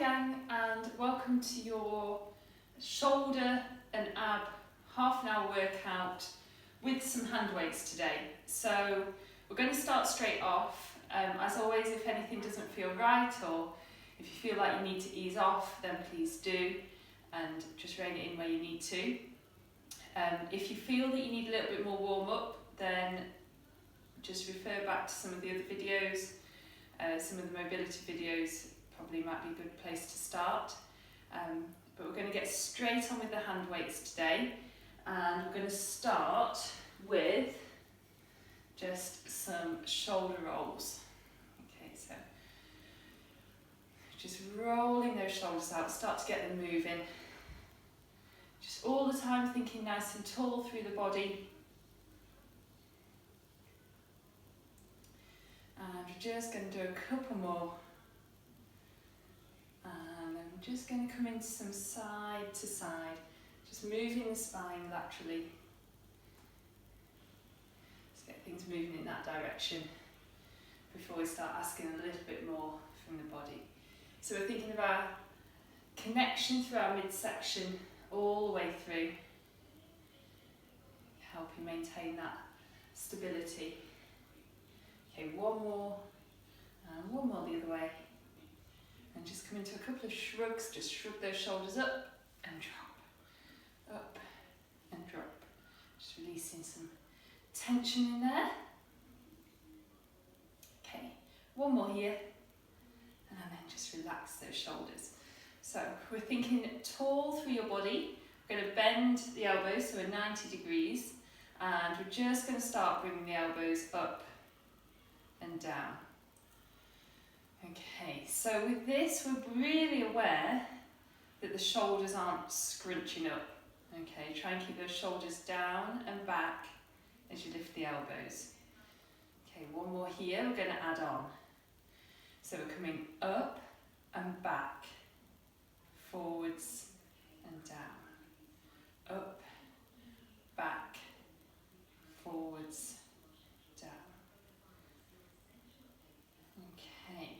gang, and welcome to your shoulder and ab half an hour workout with some hand weights today. So we're going to start straight off. As always, if anything doesn't feel right or if you feel like you need to ease off, then please do, and just rein it in where you need to. If you feel that you need a little bit more warm up, then just refer back to some of the other videos. Some of the mobility videos probably might be a good place to start. But we're going to get straight on with the hand weights today, and we're going to start with just some shoulder rolls. Okay, so just rolling those shoulders out, start to get them moving. Just all the time thinking nice and tall through the body. And we're just going to do a couple more. And then we're just going to come into some side to side, just moving the spine laterally. Just get things moving in that direction before we start asking a little bit more from the body. So we're thinking of our connection through our midsection all the way through, helping maintain that stability. Okay, one more, and one more the other way. And just come into a couple of shrugs, just shrug those shoulders up and drop, up and drop. Just releasing some tension in there. Okay, one more here, and then just relax those shoulders. So we're thinking tall through your body. We're going to bend the elbows, so we're 90 degrees, and we're just going to start bringing the elbows up and down. Okay, so with this we're really aware that the shoulders aren't scrunching up. Okay, try and keep those shoulders down and back as you lift the elbows. Okay, one more here, we're going to add on. So we're coming up and back, forwards and down, up, back, forwards, down. Okay,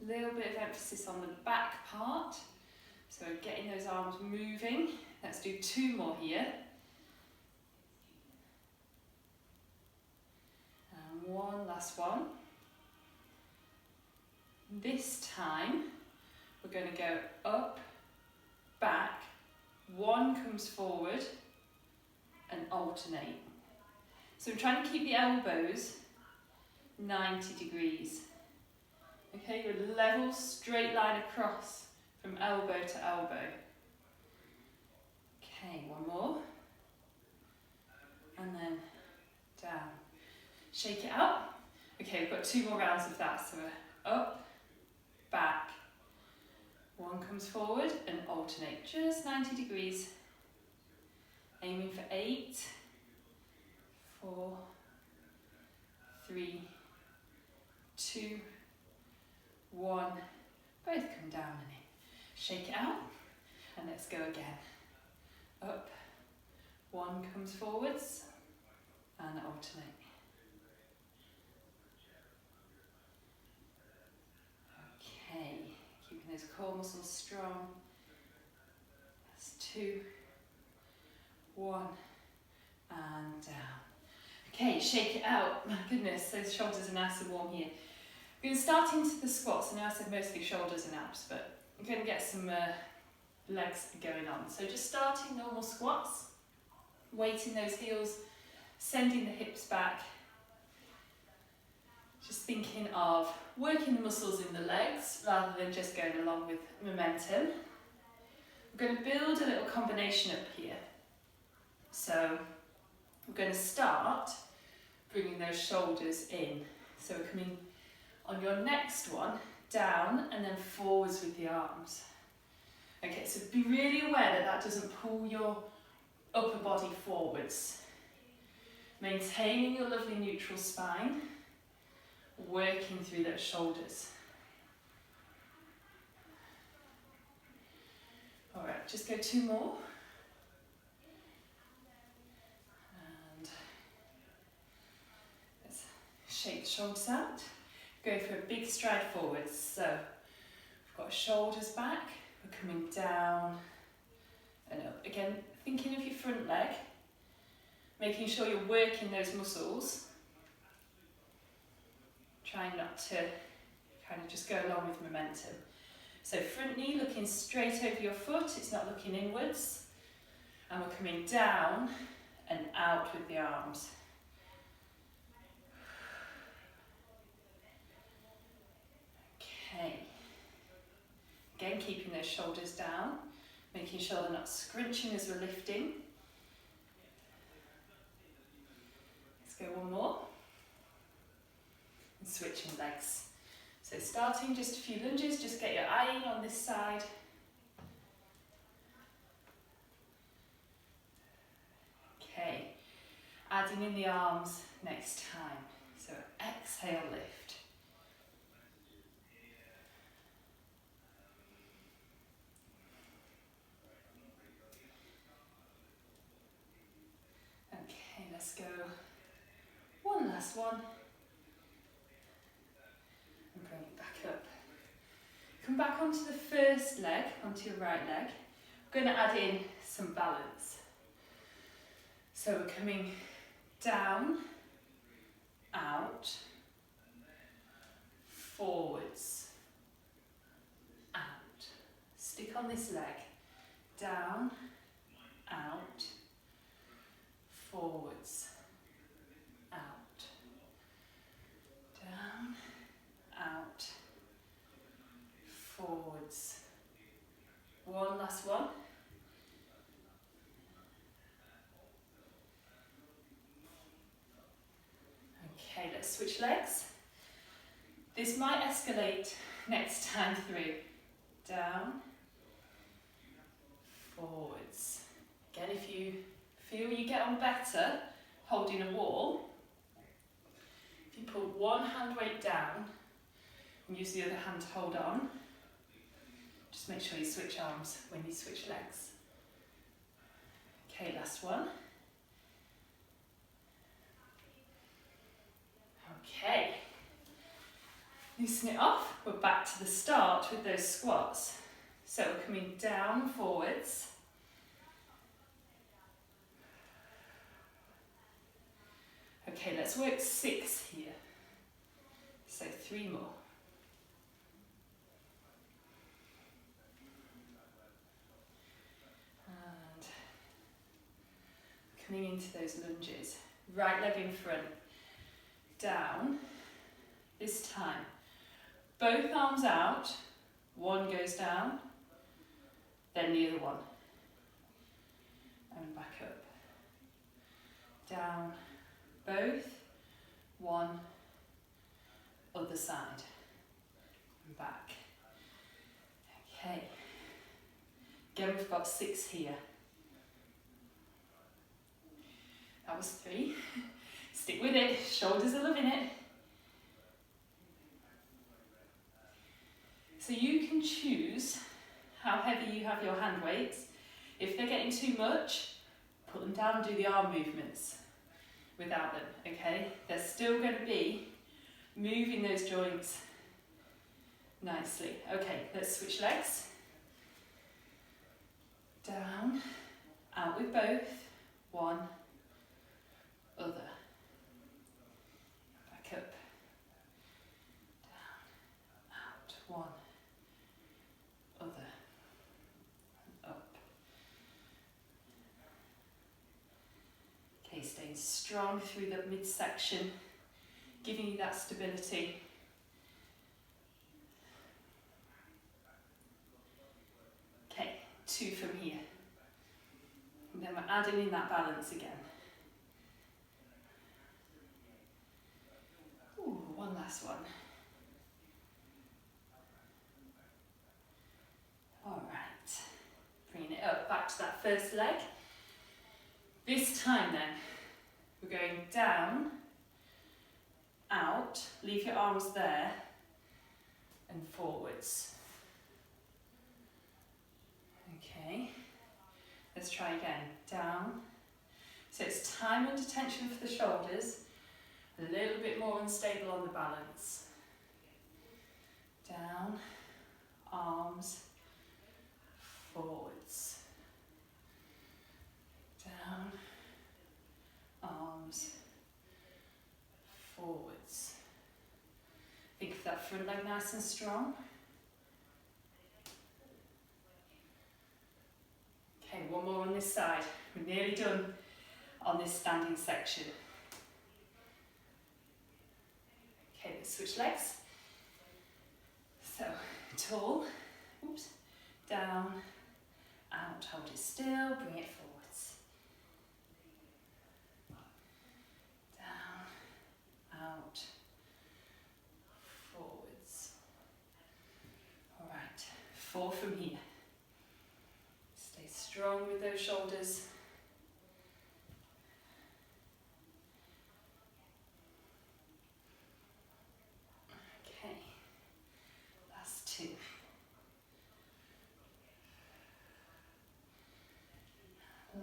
a little bit of emphasis on the back part, so getting those arms moving. Let's do two more here. And one last one. This time we're going to go up, back, one comes forward and alternate. So I'm trying to keep the elbows 90 degrees. Okay, you're a level straight line across from elbow to elbow. Okay, one more. And then down. Shake it out. Okay, we've got two more rounds of that. So we're up, back, one comes forward and alternate, just 90 degrees. Aiming for 8, 4, 3, 2, 1. Both come down and in. Shake it out, and let's go again. Up, one comes forwards, and alternate. Okay, keeping those core muscles strong. That's 2, 1, and down. Okay, shake it out. My goodness, those shoulders are nice and warm here. We're going to start into the squats. I know I said mostly shoulders and abs, but I'm going to get some legs going on. So just starting normal squats, weighting those heels, sending the hips back. Just thinking of working the muscles in the legs rather than just going along with momentum. We're going to build a little combination up here. So we're going to start bringing those shoulders in. So we're coming on your next one, down and then forwards with the arms. Okay, so be really aware that that doesn't pull your upper body forwards. Maintaining your lovely neutral spine, working through those shoulders. All right, just go two more. And let's shake the shoulders out. Go for a big stride forwards. So we've Got our shoulders back, we're coming down and up. Again, thinking of your front leg, making sure you're working those muscles. Trying not to kind of just go along with momentum. So front knee looking straight over your foot, it's not looking inwards. And we're coming down and out with the arms. Okay. Again, keeping those shoulders down, making sure they're not scrunching as we're lifting. Let's go one more. And switching legs. So starting just a few lunges, just get your eye in on this side. Okay, adding in the arms next time. So exhale, lift. Okay, let's go one last one. And bring it back up. Come back onto the first leg, onto your right leg. We're going to add in some balance. So we're coming down, out, forwards, out. Stick on this leg. Down, out, forwards, out. Down, out, forwards. One last one. Okay, let's switch legs. This might escalate next time through. Down, forwards. Again, if you feel you get on better holding a wall, if you put one hand weight down and use the other hand to hold on, just make sure you switch arms when you switch legs. Okay, last one. Okay, loosen it off. We're back to the start with those squats. So we're coming down, forwards. Okay, let's work 6 here. So 3 more. And coming into those lunges. Right leg in front. Down. This time, both arms out. One goes down. Then the other one. And back up. Down. Both, one, other side, and back. Okay, again we've got 6 here. That was 3. Stick with it, shoulders are loving it. So you can choose how heavy you have your hand weights. If they're getting too much, put them down and do the arm movements without them, okay? They're still going to be moving those joints nicely. Okay, let's switch legs. Down, out with both, one, other. Back up. Down, out, one, other, and up. Okay, staying strong through the midsection, giving you that stability. Okay, 2 from here. And then we're adding in that balance again. Ooh, one last one. All right, bringing it up back to that first leg. This time then, we're going down, out, leave your arms there, and forwards. Okay, let's try again. Down, so it's time under tension for the shoulders, a little bit more unstable on the balance. Down, arms, forwards, down, arms, forwards. Think of that front leg nice and strong. Okay, one more on this side. We're nearly done on this standing section. Okay, let's switch legs. So, tall, oops, down, out, hold it still, bring it forwards. Down, out, forwards. All right, 4 from here. Stay strong with those shoulders. Okay, last 2.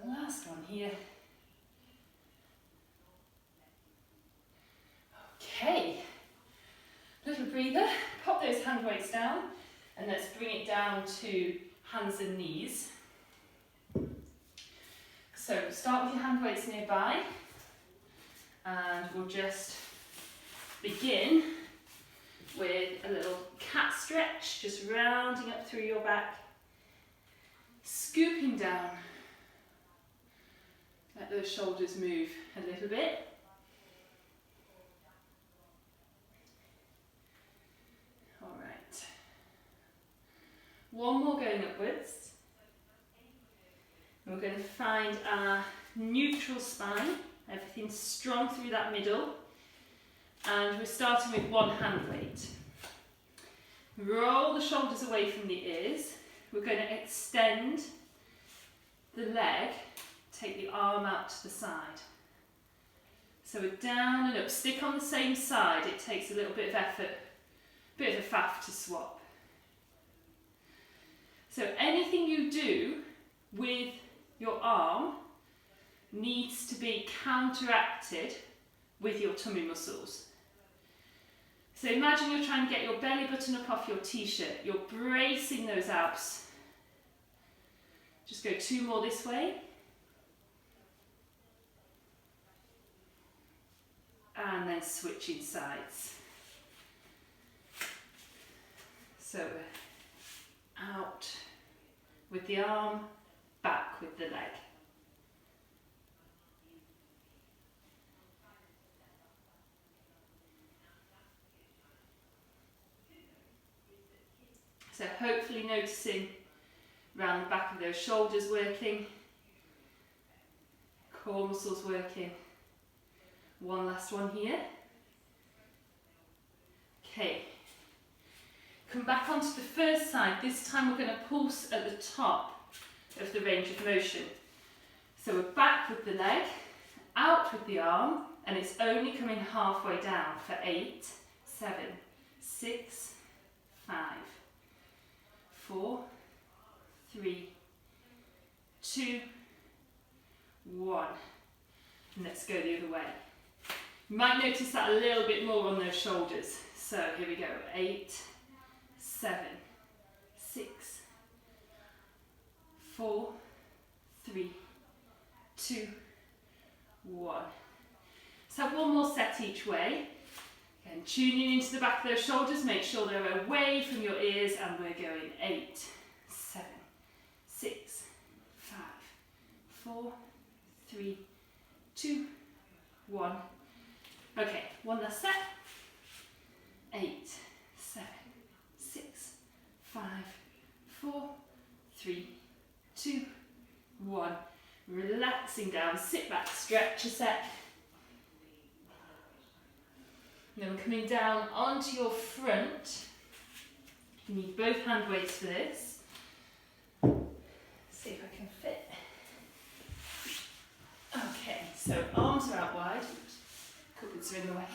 Last one here. Okay, little breather, pop those hand weights down and let's bring it down to hands and knees. So start with your hand weights nearby and we'll just begin with a little cat stretch, just rounding up through your back, scooping down. Let those shoulders move a little bit. All right. One more going upwards. We're going to find our neutral spine, everything strong through that middle. And we're starting with one hand weight. Roll the shoulders away from the ears. We're going to extend the leg. Take the arm out to the side. So we're down and up. Stick on the same side. It takes a little bit of effort, a bit of a faff to swap. So anything you do with your arm needs to be counteracted with your tummy muscles. So imagine you're trying to get your belly button up off your t-shirt. You're bracing those abs. Just go 2 more this way. And then switching sides. So out with the arm, back with the leg. So hopefully noticing around the back of those shoulders working, core muscles working. One last one here. Okay. Come back onto the first side. This time we're going to pulse at the top of the range of motion. So we're back with the leg, out with the arm, and it's only coming halfway down for 8, 7, 6, 5, 4, 3, 2, 1. And let's go the other way. You might notice that a little bit more on those shoulders. So here we go. 8, 7, 6, 4, 3, 2, 1. Let's have one more set each way. Again, tuning into the back of those shoulders. Make sure they're away from your ears. And we're going 8, 7, 6, 5, 4, 3, 2, 1. Okay, one last set. 8, 7, 6, 5, 4, 3, 2, 1. Relaxing down, sit back, stretch a sec. Then we're coming down onto your front. You need both hand weights for this. See if I can fit. Okay, so arms are out wide. Cupboards are in the way.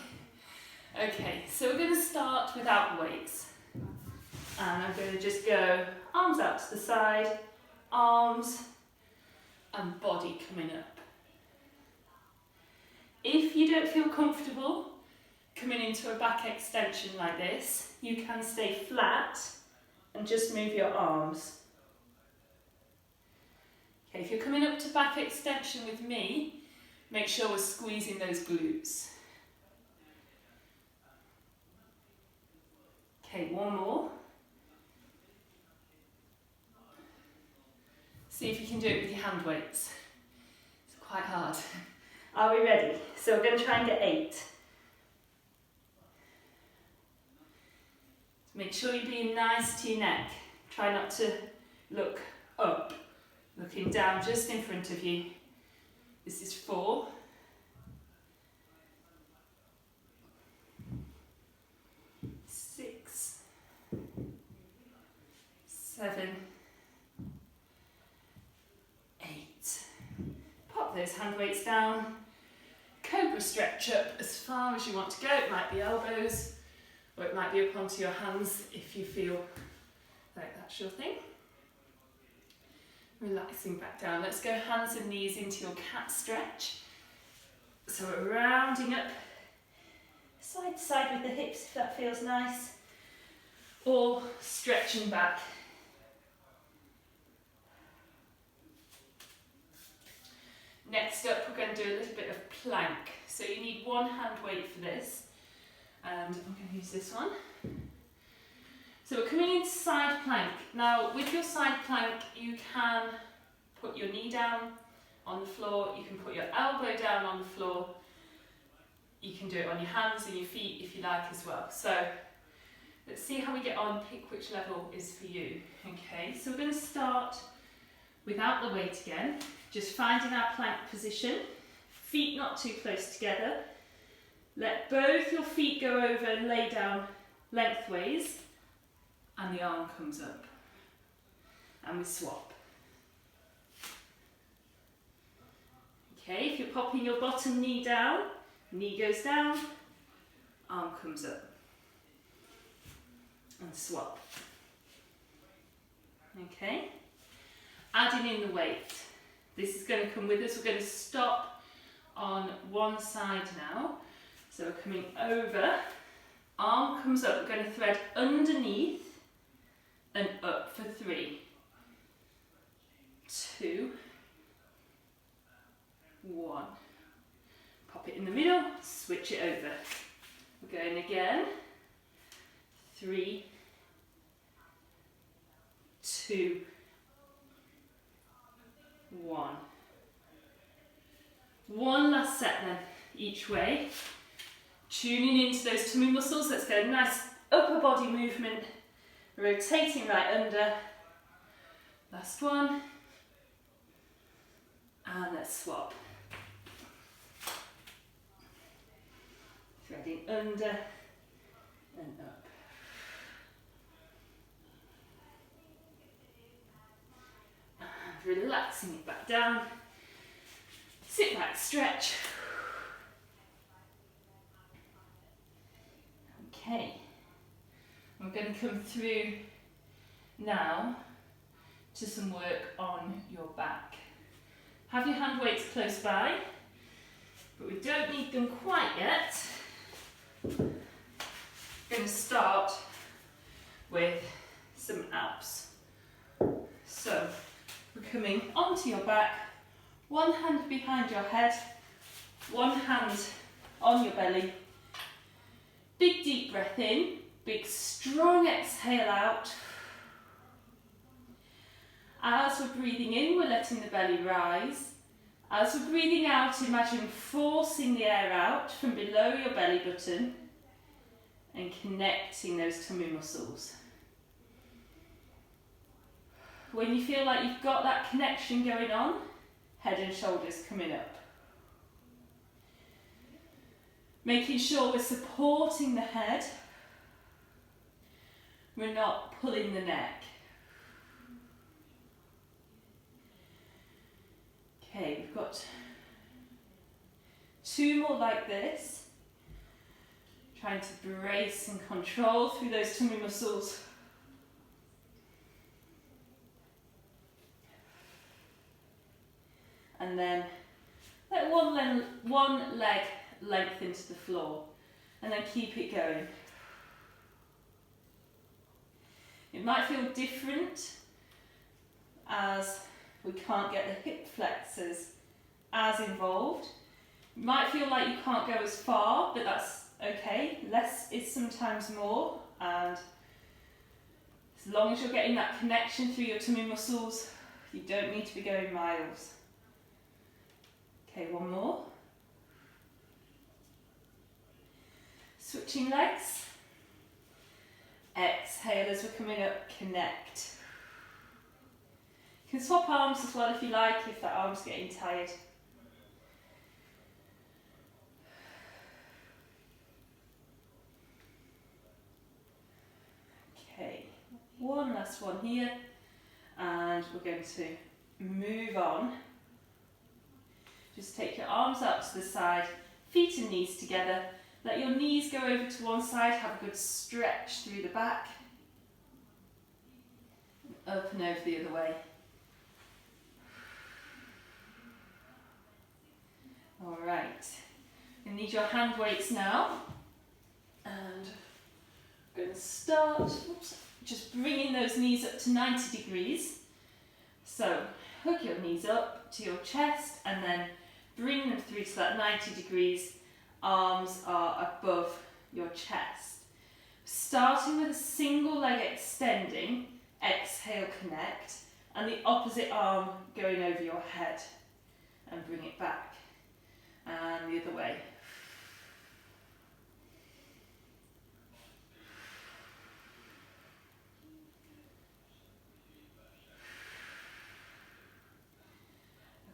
Okay, so we're going to start without weights. And I'm going to just go arms out to the side, arms and body coming up. If you don't feel comfortable coming into a back extension like this, you can stay flat and just move your arms. Okay, if you're coming up to back extension with me, make sure we're squeezing those glutes. Okay, one more. See if you can do it with your hand weights. It's quite hard. Are we ready? So we're going to try and get 8. Make sure you're being nice to your neck. Try not to look up, looking down just in front of you. This is 4. 6, 7, 8. Pop those hand weights down. Cobra stretch up as far as you want to go. It might be elbows, or it might be up onto your hands if you feel like that's your thing. Relaxing back down. Let's go hands and knees into your cat stretch. So we're rounding up side to side with the hips if that feels nice, or stretching back. Next up, we're going to do a little bit of plank. So you need one hand weight for this, and I'm going to use this one. So we're coming into side plank. Now with your side plank, you can put your knee down on the floor, you can put your elbow down on the floor, you can do it on your hands and your feet if you like as well. So let's see how we get on, pick which level is for you. Okay, so we're going to start without the weight again, just finding our plank position, feet not too close together. Let both your feet go over and lay down lengthways, and the arm comes up, and we swap. Okay, if you're popping your bottom knee down, knee goes down, arm comes up, and swap. Okay, adding in the weight. This is going to come with us. We're going to stop on one side now. So we're coming over, arm comes up, we're going to thread underneath and up for 3, 2, 1. Pop it in the middle, switch it over. We're going again. 3, 2, 1. One last set then, each way. Tuning into those tummy muscles. Let's get a nice upper body movement. Rotating right under. Last one. And let's swap. Threading under and up. And relaxing it back down. Sit back, stretch. Okay. We're going to come through now to some work on your back. Have your hand weights close by, but we don't need them quite yet. We're going to start with some abs. So we're coming onto your back, one hand behind your head, one hand on your belly. Big deep breath in, big strong exhale out. As we're breathing in, we're letting the belly rise. As we're breathing out, imagine forcing the air out from below your belly button and connecting those tummy muscles. When you feel like you've got that connection going on, head and shoulders coming up. Making sure we're supporting the head, we're not pulling the neck. Okay, we've got 2 more like this. Trying to brace and control through those tummy muscles. And then let one leg lengthen to the floor, and then keep it going. It might feel different as we can't get the hip flexors as involved. You might feel like you can't go as far, but that's okay. Less is sometimes more, and as long as you're getting that connection through your tummy muscles, you don't need to be going miles. Okay, one more. Switching legs. Exhale as we're coming up, connect. You can swap arms as well if you like, if that arm's getting tired. Okay, one last one here, and we're going to move on. Just take your arms out to the side, feet and knees together. Let your knees go over to one side, have a good stretch through the back. Up and over the other way. Alright, you need your hand weights now. And we're going to start, just bringing those knees up to 90 degrees. So hook your knees up to your chest and then bring them through to that 90 degrees. Arms are above your chest. Starting with a single leg extending, exhale, connect, and the opposite arm going over your head and bring it back. And the other way.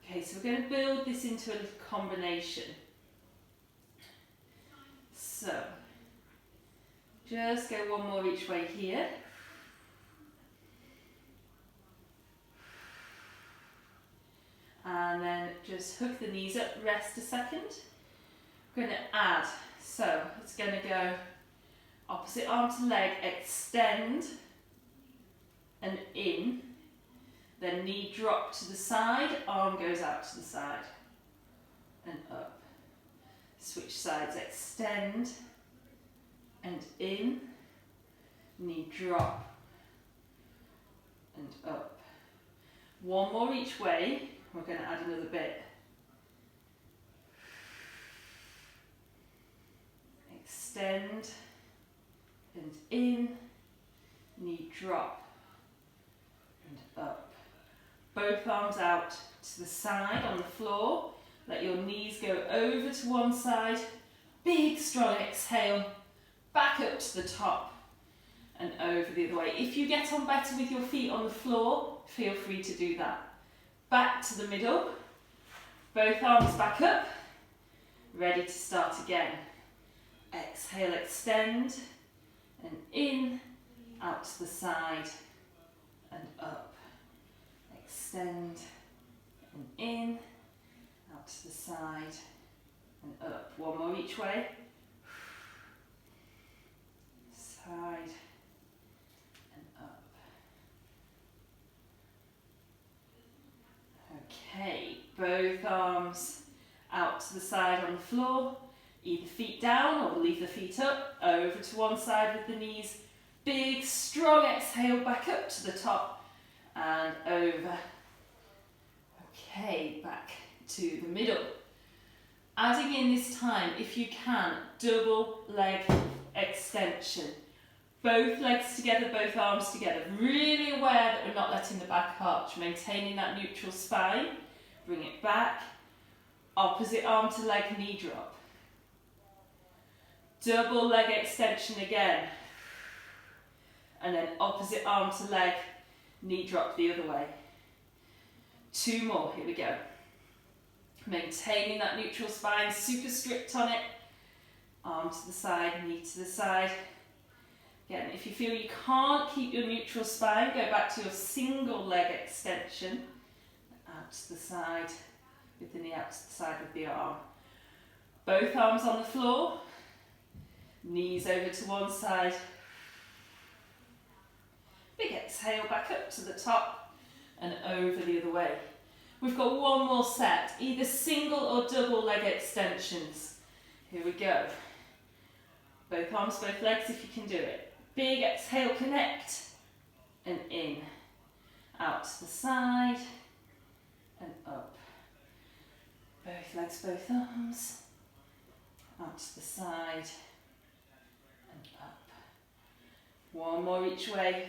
Okay, so we're going to build this into a little combination. So, just go one more each way here. And then just hook the knees up, rest a second. We're going to add, so it's going to go opposite arm to leg, extend and in. Then knee drop to the side, arm goes out to the side and up. Switch sides, extend and in, knee drop and up. One more each way, we're going to add another bit. Extend and in, knee drop and up. Both arms out to the side on the floor. Let your knees go over to one side. Big strong exhale. Back up to the top and over the other way. If you get on better with your feet on the floor, feel free to do that. Back to the middle. Both arms back up. Ready to start again. Exhale, extend and in, out to the side and up. Extend and in, out to the side and up. One more each way. Side and up. Okay, both arms out to the side on the floor. Either feet down or leave the feet up. Over to one side with the knees. Big, strong exhale back up to the top and over. Okay, back to the middle. Adding in this time, if you can, double leg extension. Both legs together, both arms together. Really aware that we're not letting the back arch, maintaining that neutral spine. Bring it back. Opposite arm to leg, knee drop. Double leg extension again. And then opposite arm to leg, knee drop the other way. Two more, here we go. Maintaining that neutral spine, super strict on it. Arm to the side, knee to the side. Again, if you feel you can't keep your neutral spine, go back to your single leg extension. Out to the side, with the knee out to the side with the arm. Both arms on the floor. Knees over to one side. Big exhale back up to the top and over the other way. We've got one more set, either single or double leg extensions. Here we go. Both arms, both legs if you can do it. Big exhale, connect. and in. Out to the side and up. Both legs, both arms. Out to the side and up. One more each way.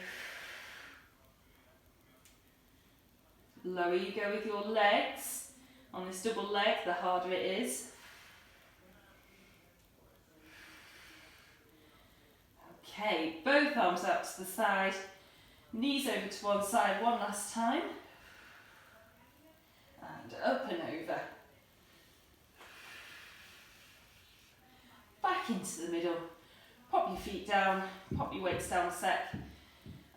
Lower you go with your legs. On this double leg, the harder it is. Okay, both arms out to the side. Knees over to one side one last time. And up and over. Back into the middle. Pop your feet down, pop your weights down a sec.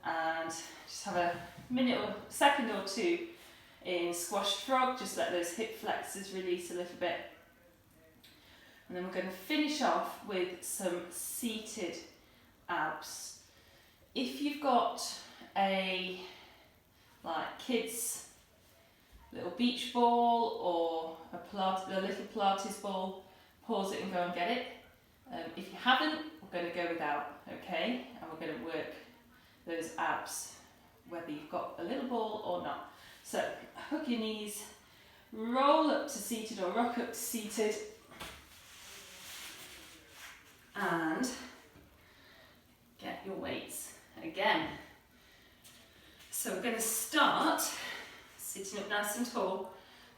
And just have a minute or second or two in squashed frog. Just let those hip flexors release a little bit. And then we're going to finish off with some seated abs. If you've got a kids little beach ball or a little Pilates ball, pause it and go and get it. If you haven't, we're going to go without, okay? And we're going to work those abs, whether you've got a little ball or not. So hook your knees, roll up to seated or rock up to seated, and get your weights again. So we're going to start sitting up nice and tall,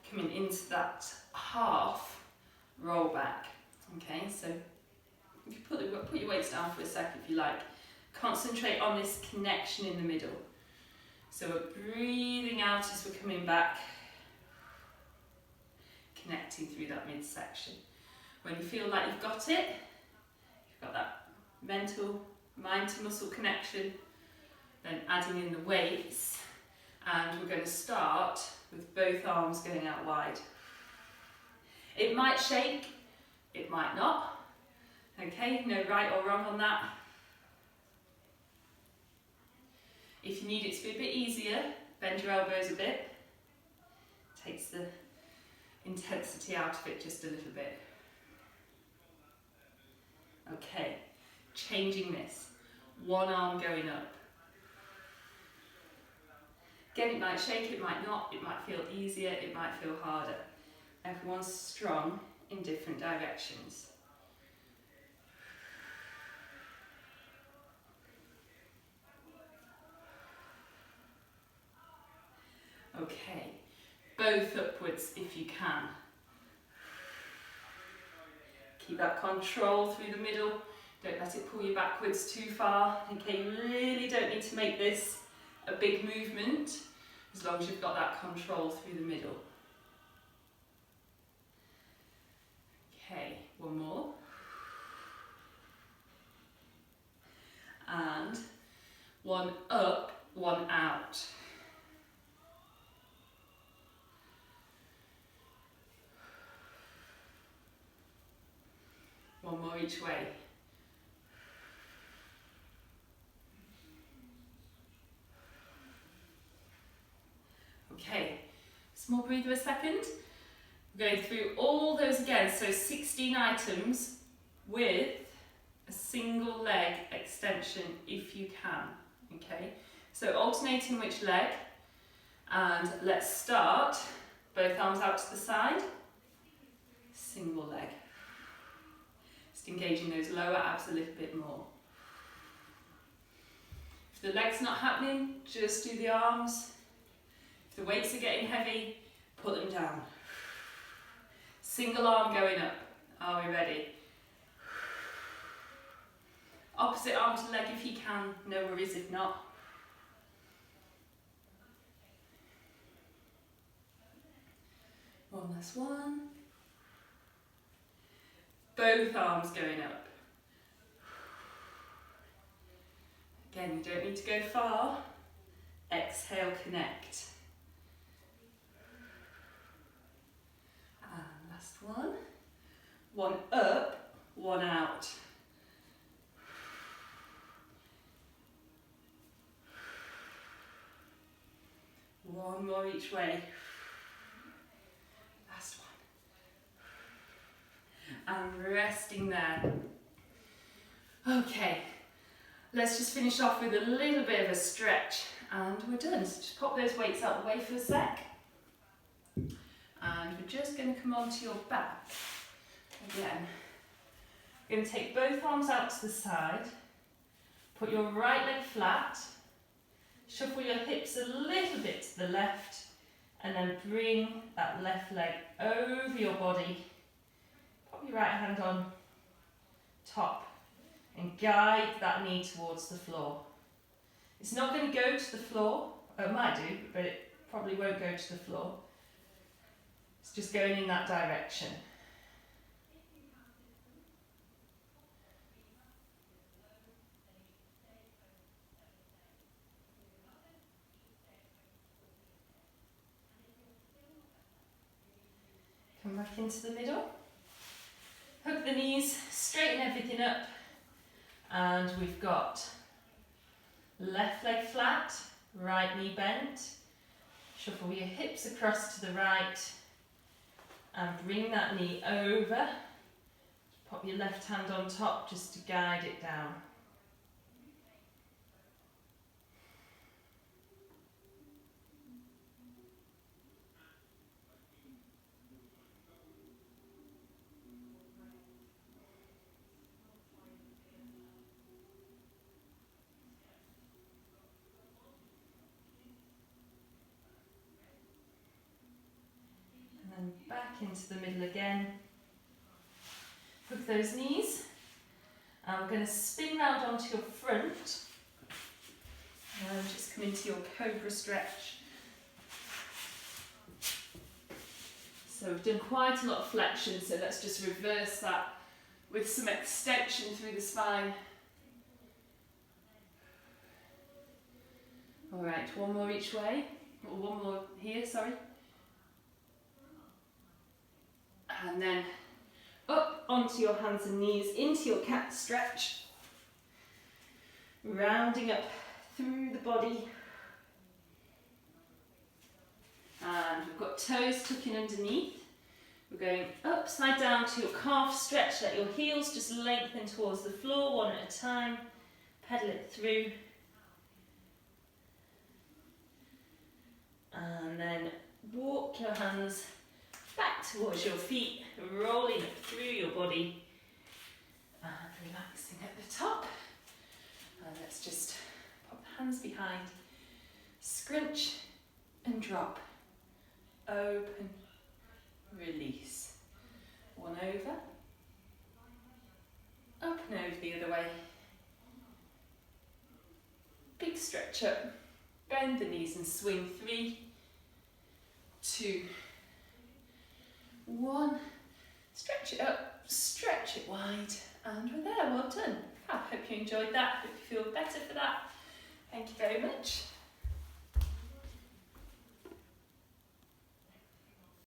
coming into that half roll back. Okay, so you can put your weights down for a sec if you like. Concentrate on this connection in the middle. So we're breathing out as we're coming back, connecting through that midsection. When you feel like you've got it, you've got that mental, mind to muscle connection, then adding in the weights, and we're going to start with both arms going out wide. It might shake, it might not. Okay, no right or wrong on that. If you need it to be a bit easier, bend your elbows a bit. Takes the intensity out of it just a little bit. Okay, changing this. One arm going up. Again, it might shake, it might not, it might feel easier, it might feel harder. Everyone's strong in different directions. Okay, both upwards if you can. Keep that control through the middle. Don't let it pull you backwards too far. Okay, you really don't need to make this a big movement as long as you've got that control through the middle. Okay, one more. And one up, one out. One more each way. Okay, small breather a second. We're going through all those again, so 16 items with a single leg extension if you can. Okay, so alternating which leg, and let's start. Both arms out to the side, single leg. Just engaging those lower abs a little bit more. If the leg's not happening, just do the arms. If the weights are getting heavy, put them down. Single arm going up. Are we ready? Opposite arm to leg if you can, no worries if not. One last one. Both arms going up. Again, you don't need to go far. Exhale, connect. And last one. One up, one out. One more each way. Last one. And resting there. Okay, Let's just finish off with a little bit of a stretch and we're done. So just pop those weights out the way for a sec. And we're just going to come onto your back again. You're going to take both arms out to the side, put your right leg flat, shuffle your hips a little bit to the left, and then bring that left leg over your body. Pop your right hand on top and guide that knee towards the floor. It's not going to go to the floor, or it might do, but it probably won't go to the floor. It's just going in that direction. Come back into the middle. Hook the knees, straighten everything up. And we've got left leg flat, right knee bent. Shuffle your hips across to the right and bring that knee over. Pop your left hand on top just to guide it down. And back into the middle again. Hook those knees. And we're going to spin round onto your front. And just come into your cobra stretch. So we've done quite a lot of flexion, so let's just reverse that with some extension through the spine. All right, one more each way, or one more here, sorry. And then up onto your hands and knees, into your cat stretch. Rounding up through the body. And we've got toes tucking underneath. We're going upside down to your calf stretch. Let your heels just lengthen towards the floor one at a time. Pedal it through. And then walk your hands back towards your feet, rolling up through your body and relaxing at the top. And let's just pop the hands behind, scrunch and drop, open, release. One over, up and over the other way. Big stretch up, bend the knees and swing. 3, 2, 1. Stretch it up, stretch it wide, and we're there. Well done. I hope you enjoyed that. Hope you feel better for that. Thank you very much.